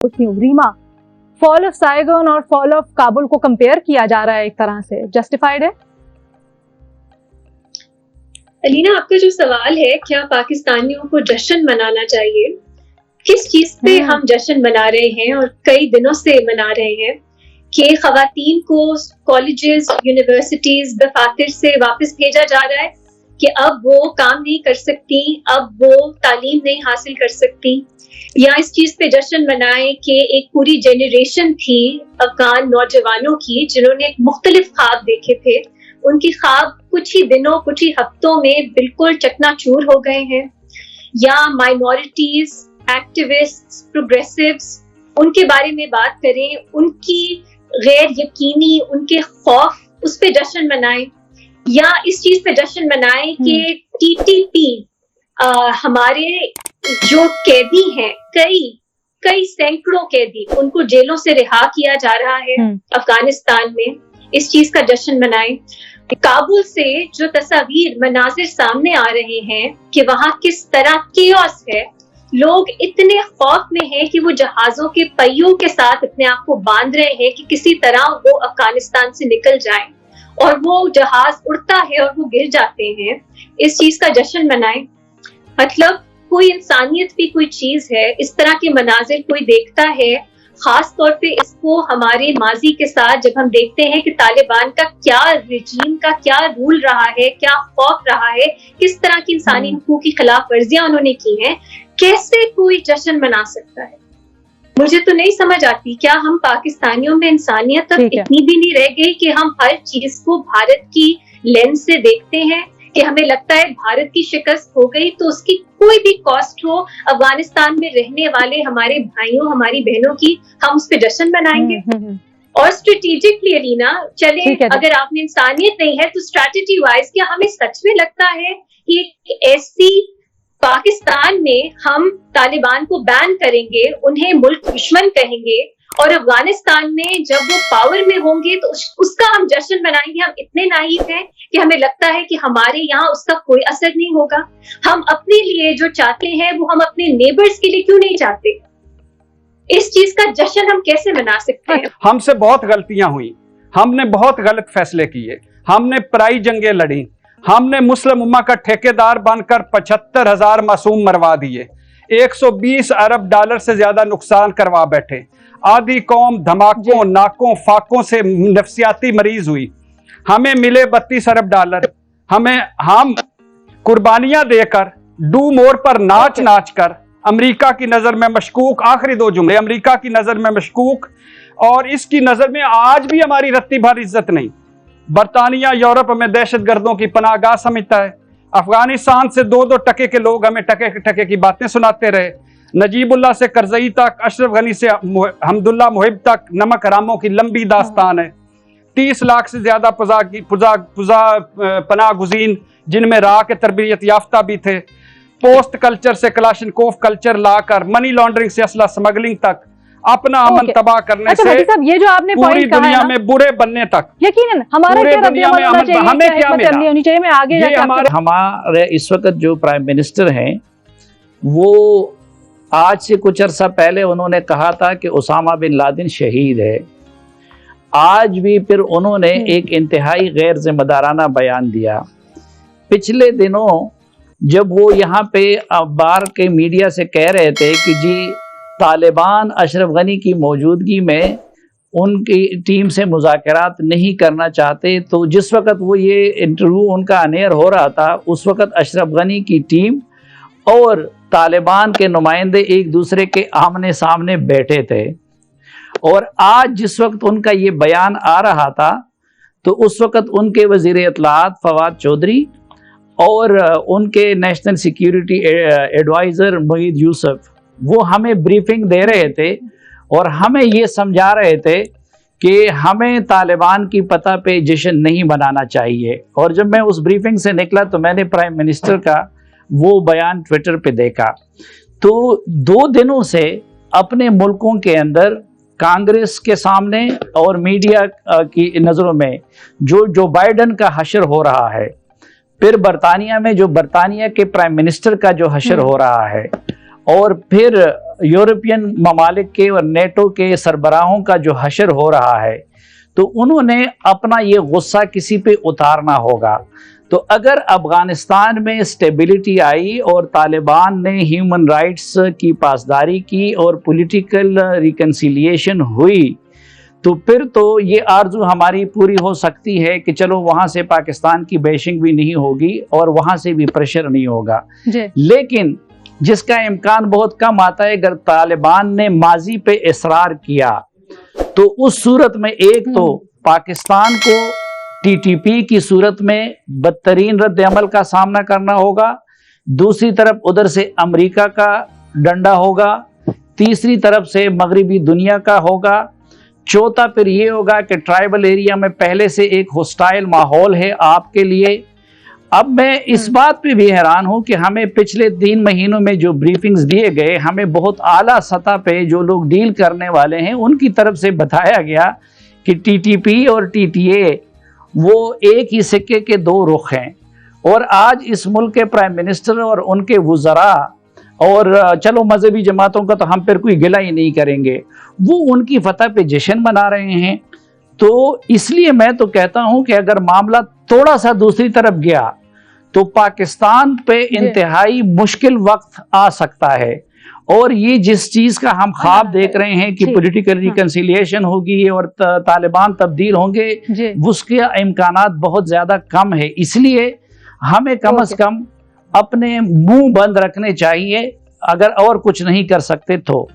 पूछती हूँ Reema, fall of Saigon और फॉल ऑफ काबुल को कंपेयर किया जा रहा है एक तरह से, जस्टिफाइड है? अलीना, आपका जो सवाल है क्या पाकिस्तानियों को जश्न मनाना चाहिए, किस चीज पे हम जश्न मना रहे हैं और कई दिनों से मना रहे हैं कि खवातीन को कॉलेजेस, यूनिवर्सिटीज, दफातर से वापस भेजा जा रहा है कि अब वो काम नहीं कर सकती, अब वो तालीम नहीं हासिल कर सकती, या इस चीज पे जश्न मनाएं कि एक पूरी जेनरेशन थी अफगान नौजवानों की जिन्होंने एक मुख्तलिफ ख्वाब देखे थे, उनकी ख्वाब कुछ ही दिनों, कुछ ही हफ्तों में बिल्कुल चकनाचूर हो गए हैं। या माइनॉरिटीज, एक्टिविस्ट्स, प्रोग्रेसिव्स, उनके बारे में बात करें, उनकी गैर यकीनी, उनके खौफ, उस पे जश्न मनाएं, या इस चीज पे जश्न मनाएं कि टीटीपी हमारे जो कैदी हैं, कई सैकड़ों कैदी, उनको जेलों से रिहा किया जा रहा है अफगानिस्तान में, इस चीज का जश्न मनाएं। काबुल से जो तस्वीर, मनाजिर सामने आ रहे हैं कि वहां किस तरह केओस है, लोग इतने खौफ में हैं कि वो जहाजों के पहियों के साथ अपने आप को बांध रहे हैं कि किसी तरह वो अफगानिस्तान से निकल जाएं, और वो जहाज उड़ता है और वो गिर जाते हैं। इस चीज का जश्न मनाएं। मतलब कोई इंसानियत भी कोई चीज है, इस तरह के मनाजिर कोई देखता है, खास तौर पे इसको हमारे माजी के साथ जब हम देखते हैं कि तालिबान का क्या रिजीम का क्या रूल रहा है, क्या खौफ रहा है, किस तरह की इंसानी हुकूक की खिलाफ वर्जियां उन्होंने की हैं, कैसे कोई जश्न मना सकता है? मुझे तो नहीं समझ आती। क्या हम पाकिस्तानियों में इंसानियत अब इतनी भी नहीं रह गई कि हम हर चीज को भारत की लेंस से देखते हैं, कि हमें लगता है भारत की शिकस्त हो गई तो उसकी कोई भी कॉस्ट हो, अफगानिस्तान में रहने वाले हमारे भाइयों, हमारी बहनों की, हम उस पर जश्न मनाएंगे? और स्ट्रेटेजिकली अलीना, चले अगर आप में इंसानियत नहीं है तो स्ट्रैटेजी वाइज क्या हमें सच में लगता है कि ऐसी पाकिस्तान में हम तालिबान को बैन करेंगे, उन्हें मुल्क दुश्मन कहेंगे, और अफगानिस्तान में जब वो पावर में होंगे तो उसका हम जश्न मनाएंगे? हम इतने नाइव हैं कि हमें लगता है कि हमारे यहाँ उसका कोई असर नहीं होगा। हम अपने लिए जो चाहते हैं वो हम अपने नेबर्स के लिए क्यों नहीं चाहते? इस चीज का जश्न हम कैसे मना सकते हैं? हमसे बहुत गलतियां हुई, हमने बहुत गलत फैसले किए, हमने पराई जंगें लड़ी, हमने मुस्लिम उम्मा का ठेकेदार बनकर 75,000 मासूम मरवा दिए, 120 अरब डॉलर से ज्यादा नुकसान करवा बैठे, आधी कौम धमाकों, नाकों, फाकों से नफ्सियाती मरीज हुई, हमें मिले 32 अरब डॉलर, हम कुर्बानियां देकर, डू मोर पर नाच नाच कर अमेरिका की नजर में मशकूक, आखिरी 2 जुमले, अमेरिका की नजर में मशकूक, और इसकी नजर में आज भी हमारी रत्ती भर इज्जत नहीं। बरतानिया यूरोप में दहशतगर्दों की पनाहगाह समझता है, अफगानिस्तान से 2-2 टके के लोग हमें टके टके की बातें सुनाते रहे, नजीबुल्लाह से करजई तक, अशरफ गनी से हमदुल्ला मुहिब तक नमक हरामों की लंबी दास्तान है। 30 लाख से ज्यादा पनाह गुजीन, जिनमें राह के तरबियत याफ्ता भी थे, पोस्ट कल्चर से क्लाशनकोफ कल्चर लाकर मनी लॉन्ड्रिंग से असला स्मगलिंग तक, अपना अमन तबाह करने से ये जो आपने पूरी दुनिया में बुरे बनने तक, यकीनन हमारे हमें क्या मिला? हमारे इस वक्त जो प्राइम मिनिस्टर हैं, वो आज से कुछ अर्सा पहले उन्होंने कहा था कि उसामा बिन लादेन शहीद है। आज भी फिर उन्होंने एक इंतहाई गैर जिम्मेदाराना बयान दिया। पिछले दिनों जब वो यहाँ पे बाहर के मीडिया से कह रहे थे कि जी तालिबान अशरफ गनी की मौजूदगी में उनकी टीम से मुज़ाकरात नहीं करना चाहते, तो जिस वक़्त वो ये इंटरव्यू उनका अनेर हो रहा था, उस वक़्त अशरफ गनी की टीम और तालिबान के नुमाइंदे एक दूसरे के आमने सामने बैठे थे। और आज जिस वक्त उनका ये बयान आ रहा था, तो उस वक़्त उनके वज़ीर इत्तलाआत फवाद चौधरी और उनके national security adviser Moeed Yusuf, वो हमें ब्रीफिंग दे रहे थे और हमें ये समझा रहे थे कि हमें तालिबान की पता पे जश्न नहीं मनाना चाहिए। और जब मैं उस ब्रीफिंग से निकला तो मैंने प्राइम मिनिस्टर का वो बयान ट्विटर पे देखा। तो 2 दिनों से अपने मुल्कों के अंदर कांग्रेस के सामने और मीडिया की नज़रों में जो बाइडन का हशर हो रहा है, फिर बरतानिया में जो बरतानिया के प्राइम मिनिस्टर का जो हशर हो रहा है, और फिर यूरोपियन ममालिक के और नेटो के सरबराहों का जो हशर हो रहा है, तो उन्होंने अपना ये गुस्सा किसी पे उतारना होगा। तो अगर अफगानिस्तान में स्टेबिलिटी आई और तालिबान ने ह्यूमन राइट्स की पासदारी की और पॉलिटिकल रिकन्सिलिएशन हुई, तो फिर तो ये आरजू हमारी पूरी हो सकती है कि चलो वहाँ से पाकिस्तान की बेशिंग भी नहीं होगी और वहाँ से भी प्रेशर नहीं होगा। लेकिन जिसका इम्कान बहुत कम आता है, अगर तालिबान ने माजी पे इसरार किया तो उस सूरत में एक तो पाकिस्तान को टीटीपी की सूरत में बदतरीन रद्द अमल का सामना करना होगा, दूसरी तरफ उधर से अमेरिका का डंडा होगा, तीसरी तरफ से मगरिबी दुनिया का होगा, चौथा फिर ये होगा कि ट्राइबल एरिया में पहले से एक होस्टाइल माहौल है आपके लिए। अब मैं इस बात पे भी हैरान हूं कि हमें पिछले 3 महीनों में जो ब्रीफिंग्स दिए गए, हमें बहुत आला सतह पे जो लोग डील करने वाले हैं उनकी तरफ से बताया गया कि टीटीपी और टीटीए वो एक ही सिक्के के 2 रुख हैं। और आज इस मुल्क के प्राइम मिनिस्टर और उनके वुज़रा, और चलो मजहबी जमातों का तो हम फिर कोई गिला ही नहीं करेंगे, वो उनकी फतह पे जश्न मना रहे हैं। तो इसलिए मैं तो कहता हूं कि अगर मामला थोड़ा सा दूसरी तरफ गया तो पाकिस्तान पे इंतहाई मुश्किल वक्त आ सकता है। और ये जिस चीज का हम ख्वाब देख रहे हैं कि पॉलिटिकल रिकन्सिलिएशन होगी और तालिबान तब्दील होंगे, उसके इम्कानात बहुत ज्यादा कम है। इसलिए हमें कम से कम अपने मुंह बंद रखने चाहिए, अगर और कुछ नहीं कर सकते तो।